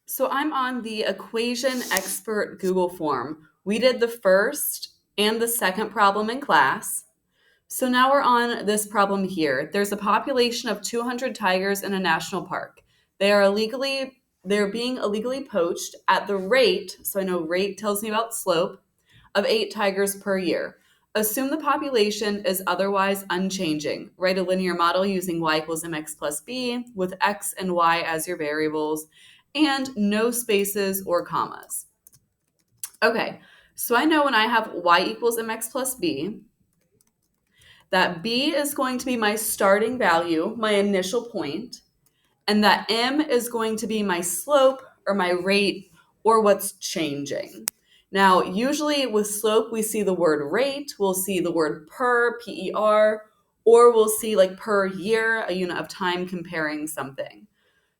So I'm on the Equation Expert Google form. We did the first and the second problem in class. So now we're on this problem here. There's a population of 200 tigers in a national park. They're being illegally poached at the rate, so I know rate tells me about slope, of 8 tigers per year. Assume the population is otherwise unchanging. Write a linear model using y equals mx plus b with x and y as your variables and no spaces or commas. Okay, so I know when I have y equals mx plus b, that b is going to be my starting value, my initial point, and that m is going to be my slope or my rate or what's changing. Now, usually with slope, we see the word rate, we'll see the word per, P-E-R, or we'll see like per year, a unit of time comparing something.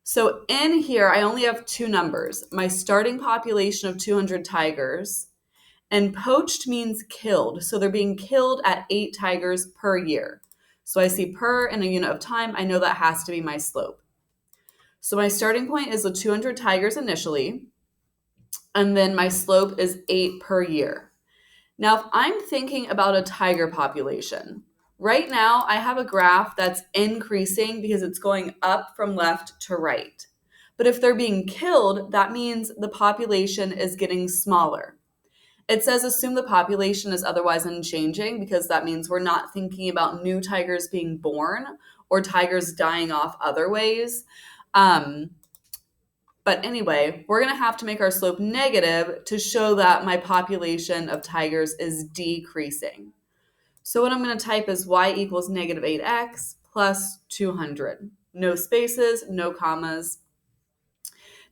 So in here, I only have two numbers, my starting population of 200 tigers, and poached means killed. So they're being killed at 8 tigers per year. So I see per in a unit of time, I know that has to be my slope. So my starting point is with 200 tigers initially, and then my slope is 8 per year. Now, if I'm thinking about a tiger population, right now I have a graph that's increasing because it's going up from left to right. But if they're being killed, that means the population is getting smaller. It says assume the population is otherwise unchanging because that means we're not thinking about new tigers being born or tigers dying off other ways. Um, but anyway, we're going to have to make our slope negative to show that my population of tigers is decreasing. So what I'm going to type is y equals negative 8x plus 200. No spaces, no commas.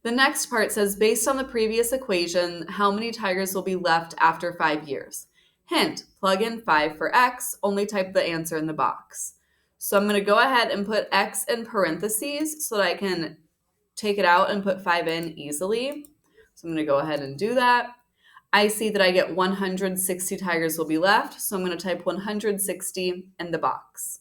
The next part says, based on the previous equation, how many tigers will be left after 5 years? Hint, plug in 5 for x, only type the answer in the box. So I'm going to go ahead and put x in parentheses so that I can take it out and put 5 in easily. So I'm going to go ahead and do that. I see that I get 160 tigers will be left, so I'm going to type 160 in the box.